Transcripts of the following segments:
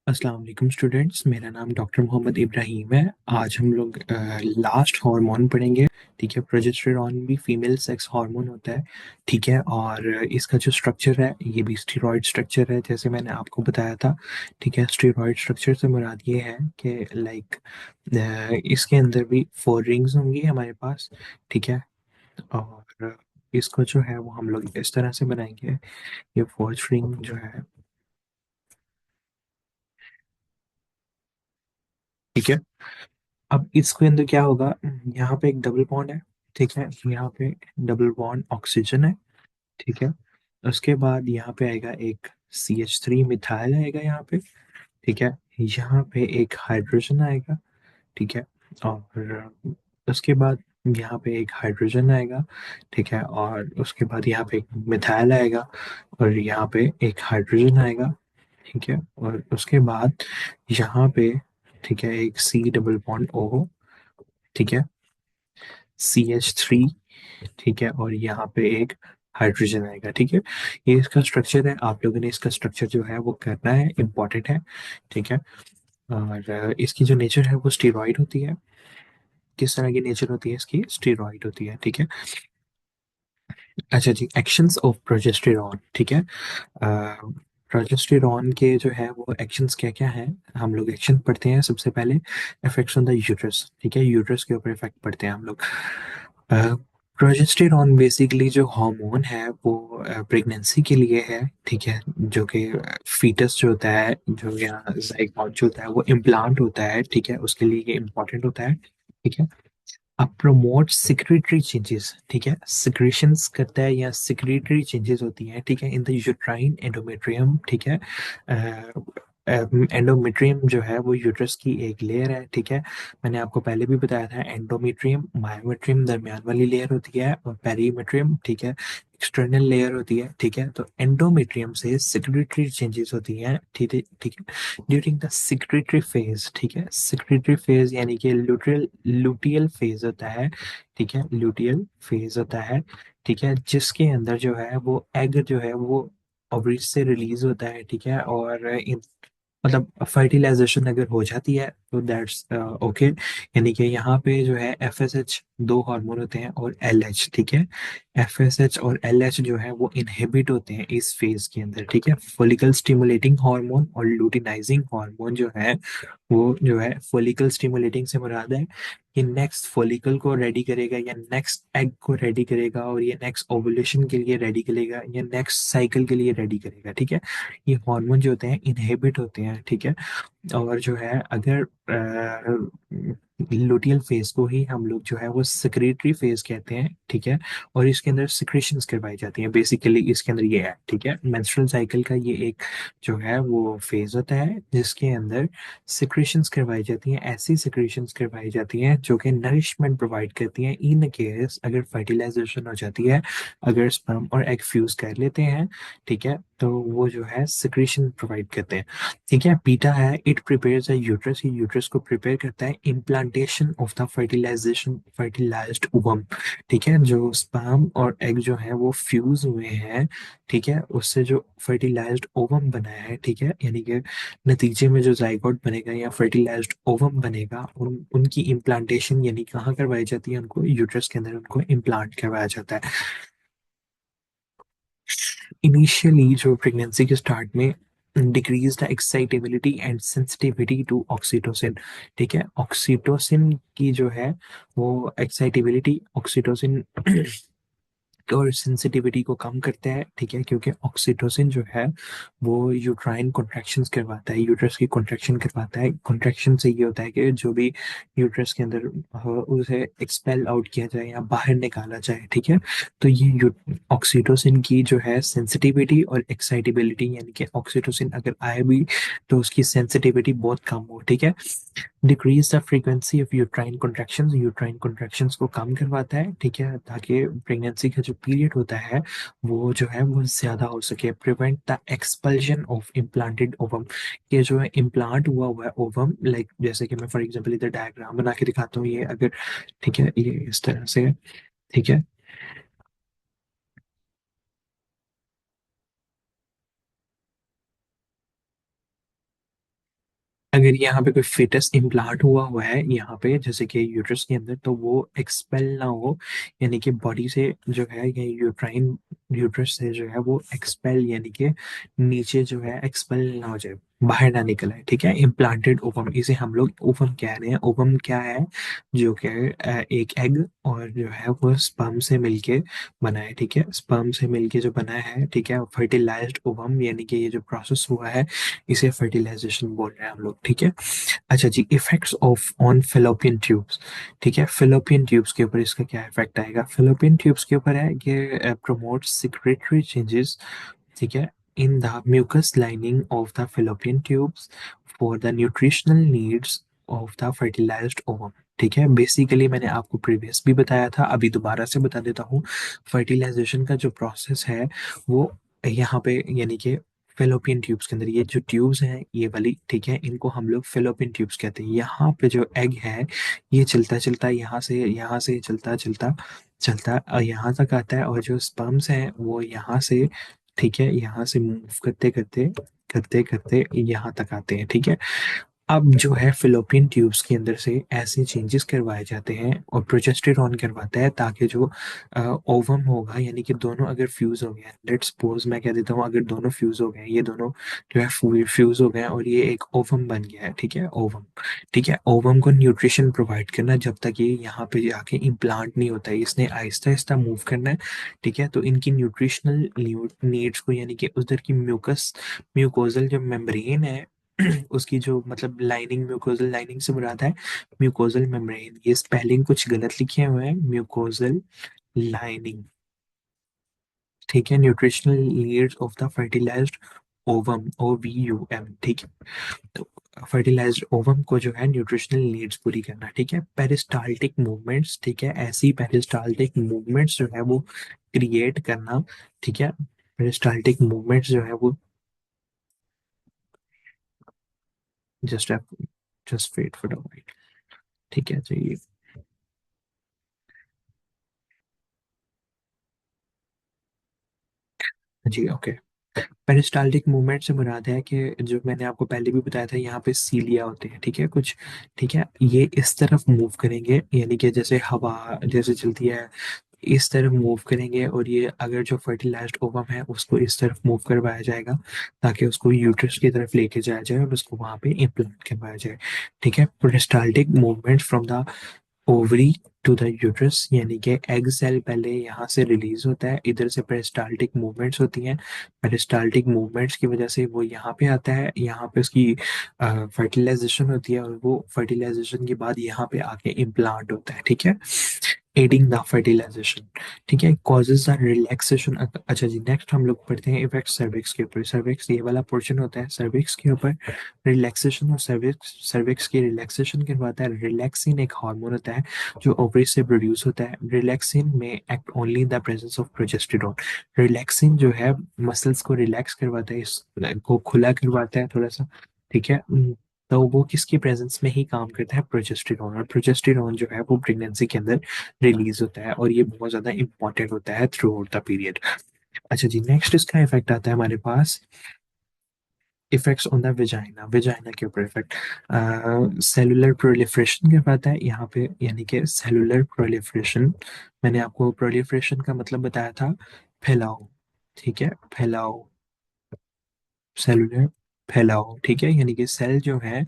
अस्सलाम वालेकुम स्टूडेंट्स। मेरा नाम डॉक्टर मोहम्मद इब्राहिम है। आज हम लोग लास्ट हार्मोन पढ़ेंगे। ठीक है, प्रोजेस्टेरॉन भी फीमेल सेक्स हार्मोन होता है। ठीक है, और इसका जो स्ट्रक्चर है ये भी स्टेरॉयड स्ट्रक्चर है, जैसे मैंने आपको बताया था। ठीक है, स्टेरॉयड स्ट्रक्चर से मुराद ये है कि लाइक इसके अंदर भी 4 रिंग्स होंगी हमारे पास। ठीक है, और इसको जो है वो हम लोग इस तरह से बनाएंगे। ये फोर्थ रिंग जो है, ठीक है, अब इसके अंदर क्या होगा। यहाँ पे एक डबल बॉन्ड है। ठीक है, यहाँ पे डबल बॉन्ड ऑक्सीजन है। ठीक है, उसके बाद यहाँ पे आएगा एक CH3 मिथाइल आएगा यहाँ पे। ठीक है, यहाँ पे एक हाइड्रोजन आएगा। ठीक है, और उसके बाद यहाँ पे एक हाइड्रोजन आएगा। ठीक है, और उसके बाद यहाँ पे एक मिथाइल आएगा, और यहाँ पे एक हाइड्रोजन आएगा। ठीक है, और उसके बाद यहाँ पे, ठीक है, एक C डबल बॉन्ड O। ठीक है, CH3। ठीक है, और यहाँ पे एक हाइड्रोजन आएगा। ठीक है, ये इसका स्ट्रक्चर है। आप लोगों ने इसका स्ट्रक्चर जो है वो करना है, इम्पॉर्टेंट है। ठीक है, और इसकी जो नेचर है वो स्टीरॉइड होती है। किस तरह की नेचर होती है इसकी? स्टीरॉइड होती है। ठीक है, अच्छा जी, एक्शंस ऑफ प्रोजेस्टेरॉन। ठीक है, प्रोजेस्टेरॉन के जो है वो एक्शंस क्या क्या हैं, हम लोग एक्शन पढ़ते हैं। सबसे पहले इफेक्ट्स ऑन द यूट्रस। ठीक है, यूट्रस के ऊपर इफेक्ट पढ़ते हैं हम लोग। प्रोजेस्टेरॉन बेसिकली जो हार्मोन है वो प्रेगनेंसी के लिए है। ठीक है, जो कि फीटस जो होता है, जो यहाँ जाइगोट जो होता है वो इम्प्लांट होता है। ठीक है, उसके लिए ये इम्पोर्टेंट होता है। ठीक है, अब प्रमोट सिक्रेटरी चेंजेस। ठीक है, सिक्रेशंस करता है या सिक्रेटरी चेंजेस होती हैं। ठीक है, इन द यूट्राइन एंडोमेट्रियम। ठीक है, एंडोमेट्रियम जो है वो यूट्रस की एक लेयर है। ठीक है, मैंने आपको पहले भी बताया था, एंडोमेट्रियम मायोमेट्रियम दरमियान वाली लेयर होती है, और पेरीमेट्रियम, ठीक है, एक्सटर्नल लेयर होती है। ठीक है, तो एंडोमेट्रियम से सिक्रेटरी चेंजेस होती हैं। ठीक है, ठीक है, ड्यूरिंग द सिक्रेटरी फेज। ठीक है, सिक्रेटरी फेज यानी कि लुटियल लुटियल फेज होता है। ठीक है, लुटियल फेज होता है। ठीक है, जिसके अंदर जो है वो एग जो है वो ओवरी से रिलीज होता है। ठीक है, और मतलब फर्टिलाइजेशन अगर हो जाती है तो दैट्स ओके। यानी कि यहाँ पे जो है FSH दो हार्मोन होते हैं, और LH। ठीक है, FSH और LH जो है वो इनहिबिट होते हैं इस फेज के अंदर। ठीक है, फॉलिकल स्टिमुलेटिंग हार्मोन और लुटिनाइजिंग हार्मोन जो है वो जो है, फॉलिकल स्टिमुलेटिंग से मुराद है कि नेक्स्ट फॉलिकल को रेडी करेगा, या नेक्स्ट एग को रेडी करेगा, और ये नेक्स्ट ओवुलेशन के लिए रेडी करेगा, या नेक्स्ट साइकिल के लिए रेडी करेगा। ठीक है, ये हार्मोन जो होते हैं इनहिबिट होते हैं। ठीक है, और जो है अगर लुटियल फेज को ही हम लोग जो है वो सिक्रेटरी फेज कहते हैं। ठीक है, और इसके अंदर सिक्रेशंस करवाई जाती हैं। बेसिकली इसके अंदर ये है। ठीक है, मेंस्ट्रुअल साइकिल का ये एक जो है वो फेज होता है जिसके अंदर सिक्रेशंस करवाई जाती हैं। ऐसी सिक्रेशंस करवाई जाती हैं जो कि नरिशमेंट प्रोवाइड करती हैं इन केस अगर फर्टिलाइजेशन हो जाती है, अगर स्पर्म और एग फ्यूज कर लेते हैं। ठीक है, तो वो जो है सिक्रेशन प्रोवाइड करते हैं। ठीक है, बीटा है, इट प्रिपेयर्स अ यूट्रस, ये यूट्रस को प्रिपेयर करता है implantation of the fertilization fertilized ovum. ठीक है, जो स्पर्म और एग जो है वो फ्यूज हुए हैं। ठीक है, उससे जो फर्टिलाइज्ड ओवम बना है। ठीक है, यानी कि नतीजे में जो जाइगोट बनेगा या फर्टिलाइज्ड ओवम बनेगा, उनकी इम्प्लांटेशन यानी कहाँ करवाई जाती है, उनको यूट्रस के अंदर उनको इम्प्लांट करवाया जाता है। इनिशियली जो प्रेगनेंसी के स्टार्ट में decrease the excitability and sensitivity to oxytocin. ठीक है, ऑक्सीटोसिन की जो है वो एक्साइटेबिलिटी, ऑक्सीटोसिन और सेंसिटिविटी को कम करता है। ठीक है, क्योंकि ऑक्सीटोसिन जो है वो यूट्राइन कॉन्ट्रैक्शंस करवाता है, यूट्रस की कॉन्ट्रैक्शन करवाता है। कॉन्ट्रैक्शन से ये होता है कि जो भी यूट्रस के अंदर उसे एक्सपेल आउट किया जाए या बाहर निकाला जाए। ठीक है, तो ये ऑक्सीटोसिन की जो है सेंसिटिविटी और एक्साइटेबिलिटी, यानी कि ऑक्सीटोसिन अगर आए भी तो उसकी सेंसिटिविटी बहुत कम हो। ठीक है, decrease the frequency of uterine contractions, uterine contractions को कम करवाता है। ठीक है, ताकि प्रेगनेंसी का जो पीरियड होता है वो जो है वो ज्यादा हो सके। Prevent the expulsion of implanted ovum, ये जो है इम्प्लांट हुआ हुआ है ओवम, लाइक जैसे कि मैं फॉर एग्जांपल इधर डायग्राम बना के दिखाता हूँ, ये अगर, ठीक है, ये इस तरह से है। ठीक है, अगर यहाँ पे कोई फिटस इम्प्लांट हुआ हुआ है यहाँ पे जैसे कि यूट्रस के अंदर, तो वो एक्सपेल ना हो, यानी कि बॉडी से जो है ये यूट्राइन यूट्रस से जो है वो एक्सपेल, यानी कि नीचे जो है एक्सपेल ना हो जाए, बाहर ना निकल आए, ठीक है। इम्प्लांटेड ओवम, इसे हम लोग ओवम कह रहे हैं। ओवम क्या है? जो कि एक एग और जो है वो स्पर्म से मिलके बना है, ठीक है। स्पर्म से मिलके जो बना है, ठीक है, फर्टिलाइज्ड ओवम, यानी कि ये जो प्रोसेस हुआ है इसे फर्टिलाइजेशन बोल रहे हैं हम लोग, ठीक है। अच्छा जी, effects of on fallopian tubes, ठीक है। फेलोपियन ट्यूब्स के ऊपर इसका क्या इफेक्ट आएगा? फेलोपियन ट्यूब्स के ऊपर है कि प्रमोट सिक्रेटरी चेंजेस, ठीक है, in the mucus lining of the fallopian tubes for the nutritional needs of the fertilized ovum, ठीक है। बेसिकली मैंने आपको प्रीवियस भी बताया था, अभी दोबारा से बता देता हूँ। फर्टिलाइजेशन का जो प्रोसेस है वो यहाँ पे, यानी कि फेलोपियन ट्यूब्स के अंदर ये जो ट्यूब्स हैं ये वाली, ठीक है, इनको हम लोग फेलोपियन ट्यूब्स कहते हैं। यहाँ पे जो एग है ये चलता चलता यहाँ से चलता चलता चलता यहाँ तक आता है, और जो स्पर्म्स हैं वो यहाँ से, ठीक है, यहाँ से मूव करते करते करते करते यहाँ तक आते हैं, ठीक है। अब जो है फिलोपियन ट्यूब्स के अंदर से ऐसे चेंजेस करवाए जाते हैं और प्रोजेस्टेरॉन करवाता है, ताकि जो ओवम होगा, यानी कि दोनों अगर फ्यूज हो गए, लेट्स सपोज मैं कह देता हूँ अगर दोनों फ्यूज हो गए, ये दोनों जो है फ्यूज हो गए और ये एक ओवम बन गया है, ठीक है, ओवम, ठीक है। ओवम को न्यूट्रिशन प्रोवाइड करना जब तक ये यहाँ पे जाके इम्प्लांट नहीं होता है, इसने आहिस्ता आहिस्ता मूव करना है, ठीक है। तो इनकी न्यूट्रिशनल नीड्स को, यानी कि उधर की म्यूकोजल जो मेम्ब्रेन है उसकी जो मतलब लाइनिंग, म्यूकोजल लाइनिंग से मुराद है म्यूकोजल मेम्ब्रेन, ये स्पेलिंग कुछ गलत लिखे हुए हैं, म्यूकोजल लाइनिंग, ठीक है। Nutritional needs of the fertilized ovum, OVUM, ठीक है। तो फर्टिलाइज्ड ओवम को जो है न्यूट्रिशनल नीड्स पूरी करना, ठीक है। पेरिस्टाल्टिक मूवमेंट्स, ठीक है, ऐसी पेरिस्टाल्टिक मूवमेंट्स जो है वो क्रिएट करना, ठीक है। पेरिस्टाल्टिक मूवमेंट्स जो है वो just just wait for the, ठीक है जी। जी ओके। पेरिस्टाल्टिक मूवमेंट से मुराद है कि जो मैंने आपको पहले भी बताया था, यहाँ पे सीलिया होते हैं, ठीक है, कुछ, ठीक है, ये इस तरफ मूव करेंगे, यानी कि जैसे हवा जैसे चलती है इस तरफ मूव करेंगे, और ये अगर जो फर्टिलाइज्ड ओवम है उसको इस तरफ मूव करवाया जाएगा, ताकि उसको यूट्रस की तरफ लेके जाया जाए और उसको वहां पे इम्प्लांट करवाया जाए, ठीक है। Peristaltic movement from the ovary to the uterus, यानी कि एग सेल पहले यहाँ से रिलीज होता है, इधर से पेरिस्टाल्टिक मूवमेंट्स होती हैं, पेरिस्टाल्टिक मूवमेंट्स की वजह से वो यहाँ पे आता है, यहाँ पे उसकी फर्टिलाइजेशन होती है, और वो फर्टिलाइजेशन के बाद यहाँ पे आके इम्प्लांट होता है, ठीक है, एडिंग द फर्टिलाइजेशन, ठीक है, कॉजेज द रिलैक्सेशन। अच्छा जी, नेक्स्ट हम लोग पढ़ते हैं इफेक्ट सर्विक्स के ऊपर। सर्विक्स ये वाला पोर्शन होता है, सर्विक्स के ऊपर रिलैक्सेशन, और सर्विक्स सर्विक्स की रिलैक्सेशन करवाता है। रिलैक्सिन एक हार्मोन होता है जो ओवरी से प्रोड्यूस होता है। रिलैक्सिन में act only in the presence of progesterone. Relaxin जो है मसल्स को रिलैक्स करवाता है, इसको खुला करवाता है थोड़ा सा, ठीक है। तो वो किसकी प्रेजेंस में ही काम करता है? प्रोजेस्टेरॉन। और प्रोजेस्टेरॉन जो है वो प्रेगनेंसी के अंदर रिलीज होता है, और ये बहुत ज्यादा इंपॉर्टेंट होता है थ्रू आउट द पीरियड। अच्छा जी, नेक्स्ट इसका इफेक्ट आता है हमारे पास, effects on the vagina, vagina के ऊपर इफेक्ट, सेलुलर प्रोलिफरेशन के पाता है यहाँ पे, यानी कि सेलुलर प्रोलिफरेशन, मैंने आपको प्रोलिफरेशन का मतलब बताया था, फैलाव, ठीक है, फैलाव, सेलुलर फैलाव, ठीक है, यानी कि सेल जो है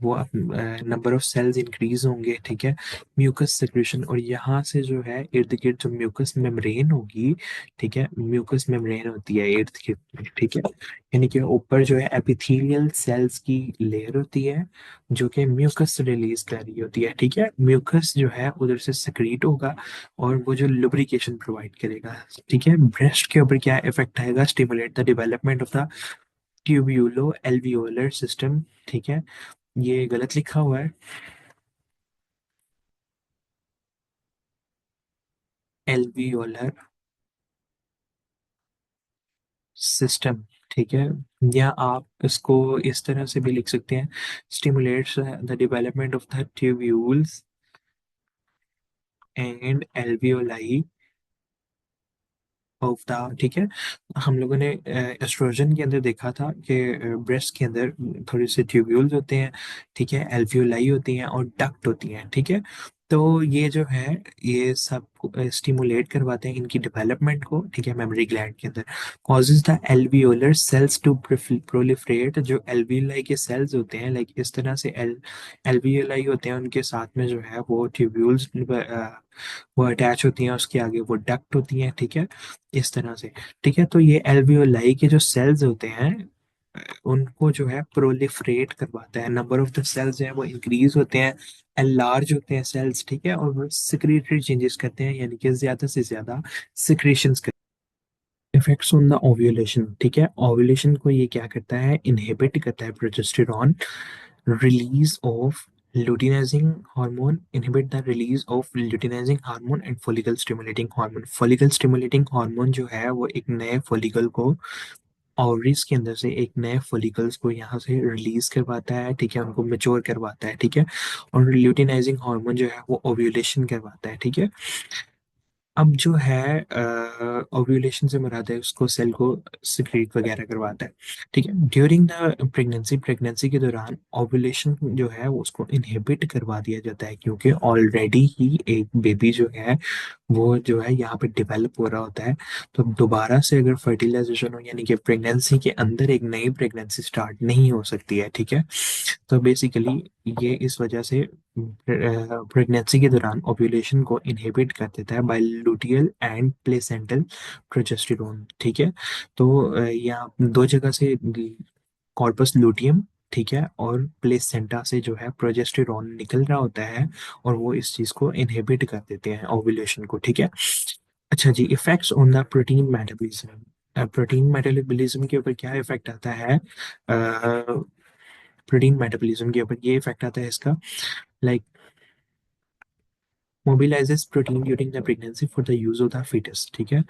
वो नंबर ऑफ सेल्स इंक्रीज होंगे, ठीक है। म्यूकस सिक्रेशन, और यहाँ से जो है इर्द गिर्द जो म्यूकस मेम्ब्रेन होगी, ठीक है, म्यूकस मेम्ब्रेन होती है इर्द गिर्द, ठीक है, यानी कि ऊपर जो है एपिथेलियल सेल्स की लेयर होती है जो कि म्यूकस रिलीज कर रही होती है, ठीक है। म्यूकस जो है उधर से सिक्रीट होगा और वो जो लुब्रिकेशन प्रोवाइड करेगा, ठीक है। ब्रेस्ट के ऊपर क्या इफेक्ट आएगा? Stimulate the development of the tubulo alveolar system, ठीक है, ये गलत लिखा हुआ है, एल्वियोलर सिस्टम, ठीक है। या आप इसको इस तरह से भी लिख सकते हैं, stimulates the development of the tubules and alveoli of the, ठीक है। हम लोगों ने एस्ट्रोजन के अंदर देखा था कि ब्रेस्ट के अंदर थोड़े से ट्यूब्यूल्स होते हैं, ठीक है, एल्वियोलाई होती हैं और डक्ट होती हैं, ठीक है। तो ये जो है, ये सब स्टिमुलेट करवाते हैं इनकी डेवलपमेंट को, ठीक है, मेमोरी ग्लैंड के अंदर। Causes the alveolar cells to proliferate, जो एल्वियोलाई के सेल्स होते हैं, लाइक इस तरह से एल्वियोलाई होते हैं, उनके साथ में जो है वो ट्यूब्यूल्स वो अटैच होती हैं, उसके आगे वो डक्ट होती हैं, ठीक है, इस तरह से। ठीक है, तो ये एल्वियोलाई के जो सेल्स होते हैं, उनको जो है प्रोलिफरेट करवाता है, नंबर ऑफ द सेल्स हैं वो इंक्रीज होते हैं, एनलार्ज होते हैं सेल्स, ठीक है, और वो सिक्रेटरी चेंजेस करते हैं, यानी कि ज्यादा से ज्यादा सिक्रेशंस करते हैं। इफेक्ट्स ऑन द ओव्यूलेशन, ठीक है, ओव्यूलेशन को ये क्या करता है, इनहिबिट करता है progesterone release of luteinizing hormone, inhibit the release of luteinizing hormone and follicle stimulating hormone। follicle stimulating hormone जो है वो एक नए follicle को ओवरीज के अंदर से एक नए follicles को यहाँ से रिलीज करवाता है, ठीक है, उनको मेच्योर करवाता है, ठीक है। और ल्यूटिनाइजिंग हार्मोन जो है वो ओव्यूलेशन करवाता है, ठीक है। अब जो है ओव्यूलेशन से मुराद है उसको सेल को सिक्रीट वगैरह करवाता है, ठीक है। ड्यूरिंग द प्रेगनेंसी, प्रेगनेंसी के दौरान ओव्यूलेशन जो है वो उसको इनहिबिट करवा दिया जाता है, क्योंकि ऑलरेडी ही एक बेबी जो है वो जो है यहाँ पे डेवलप हो रहा होता है। तो दोबारा से अगर फर्टिलाइजेशन हो, यानी कि प्रेगनेंसी के अंदर एक नई प्रेगनेंसी स्टार्ट नहीं हो सकती है, ठीक है। तो बेसिकली ये इस वजह से प्रेगनेंसी के दौरान ओव्यूलेशन को इनहिबिट कर देता है by luteal and placental progesterone, ठीक है। तो यहाँ दो जगह से कॉर्पस लुटियम, ठीक है, और प्लेसेंटा से जो है प्रोजेस्टेरोन निकल रहा होता है, और वो इस चीज को इनहिबिट कर देते हैं ओव्यूलेशन को, ठीक है। अच्छा जी, effects on the protein metabolism. Protein metabolism के ऊपर क्या इफेक्ट आता है, प्रोटीन मेटाबॉलिज्म के ऊपर ये इफेक्ट आता है इसका, like mobilises protein during the pregnancy for the use of the foetus, ठीक है।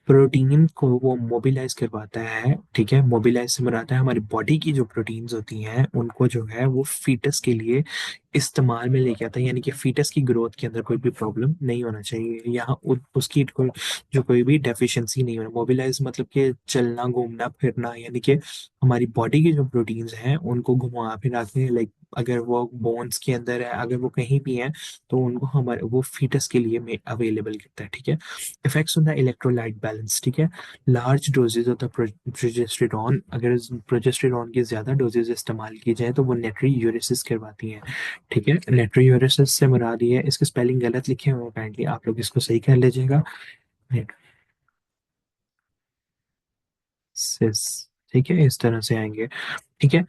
प्रोटीन को वो मोबिलाइज करवाता है, ठीक है, मोबिलाइज से मुराद है हमारी बॉडी की जो प्रोटीन्स होती हैं उनको जो है वो फीटस के लिए इस्तेमाल में लेके आता है, यानी कि फीटस की ग्रोथ के अंदर कोई भी प्रॉब्लम नहीं होना चाहिए, यहाँ उसकी जो कोई भी डेफिशिएंसी नहीं होना। मोबिलाइज मतलब कि चलना, घूमना फिरना, यानी कि हमारी बॉडी की जो प्रोटीन्स हैं उनको घुमा फिरा के, लाइक अगर वो बोन्स के अंदर है, अगर वो कहीं भी है, तो उनको हमारे वो फीटस के लिए अवेलेबल करता है, ठीक है। Effects on the electrolyte balance, ठीक है। Large doses of the progesterone, अगर प्रोजेस्टेरॉन की ज्यादा डोजेज इस्तेमाल की जाए तो वो नेट्री यूरेसिस करवाती हैं, ठीक है। नेट्री यूरेसिस से मुराद ये है, इसके स्पेलिंग गलत लिखे हुए हैं काइंडली आप लोग इसको सही कर लीजिएगा। सिस, ठीक है, इस तरह से आएंगे, ठीक है।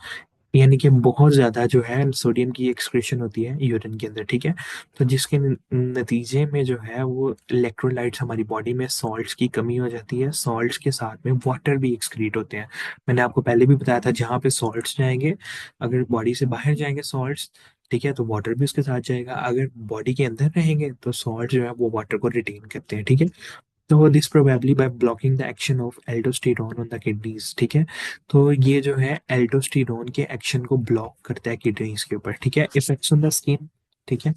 यानी कि बहुत ज्यादा जो है सोडियम की एक्सक्रीशन होती है यूरिन के अंदर, ठीक है। तो जिसके नतीजे में जो है वो इलेक्ट्रोलाइट्स, हमारी बॉडी में सॉल्ट्स की कमी हो जाती है, सॉल्ट्स के साथ में वाटर भी एक्सक्रीट होते हैं। मैंने आपको पहले भी बताया था, जहाँ पे सॉल्ट्स जाएंगे, अगर बॉडी से बाहर जाएंगे सॉल्ट्स, ठीक है, तो वाटर भी उसके साथ जाएगा, अगर बॉडी के अंदर रहेंगे तो सॉल्ट जो है वो वाटर को रिटेन करते हैं, ठीक है। तो this probably by blocking the action of aldosterone on the kidneys, ठीक है। तो ये जो है एल्डोस्टेरोन के एक्शन को ब्लॉक करता है किडनीज के ऊपर, ठीक है। इफेक्ट्स ऑन द स्किन, ठीक है,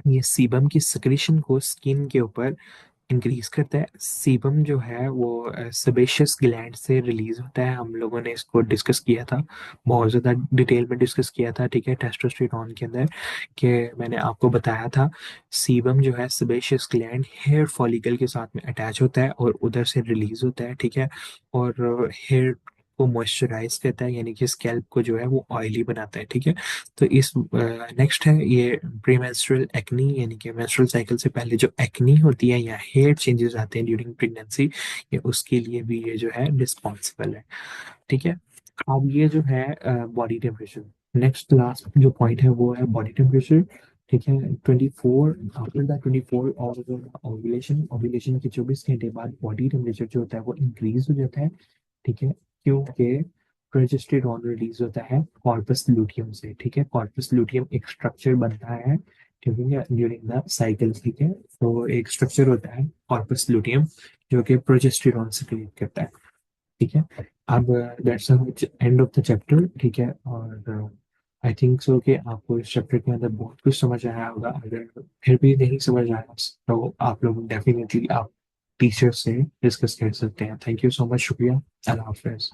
ये सीबम की सिक्रीशन को स्किन के ऊपर इंक्रीज करता है। सीबम जो है वो सेबेशियस ग्लैंड से रिलीज होता है, हम लोगों ने इसको डिस्कस किया था, बहुत ज़्यादा डिटेल में डिस्कस किया था, ठीक है, टेस्टोस्टेरोन के अंदर, कि मैंने आपको बताया था सीबम जो है सेबेशियस ग्लैंड हेयर फॉलिकल के साथ में अटैच होता है और उधर से रिलीज होता है, ठीक है। और हेयर को मॉइस्चराइज करता है, यानी कि स्कैल्प को जो है वो ऑयली बनाता है, ठीक है। तो इस नेक्स्ट है ये प्रीमेंस्ट्रुअल एक्नी, यानी कि मेंस्ट्रुअल साइकिल से पहले जो एक्नी होती है या हेयर चेंजेस आते हैं ड्यूरिंग प्रेगनेंसी, ये उसके लिए भी ये जो है रिस्पॉन्सिबल है, ठीक है। अब ये जो है बॉडी टेम्परेचर, नेक्स्ट लास्ट जो पॉइंट है वो है बॉडी टेम्परेचर, ठीक है। 24 आफ्टर द 24 और ओव्यूलेशन, ओव्यूलेशन के 24 घंटे बाद बॉडी टेम्परेचर जो होता है वो इंक्रीज हो जाता है, ठीक है, क्योंकि प्रोजेस्टेरॉन रिलीज होता है कॉर्पस लूटियम से, ठीक है। कॉर्पस लूटियम एक स्ट्रक्चर बनता है ड्यूरिंग द साइकिल, ठीक है। तो एक स्ट्रक्चर होता है कॉर्पस लूटियम जो कि प्रोजेस्टेरॉन से क्रिएट करता है, ठीक है। अब that's end of the chapter, ठीक है। और आई थिंक सो कि आपको इस चैप्टर के अंदर बहुत कुछ समझ आया होगा, अगर फिर भी नहीं समझ आया तो आप लोग डेफिनेटली आप टीचर से डिस्कस कर सकते हैं। थैंक यू सो मच, शुक्रिया, अल्लाह हाफिज।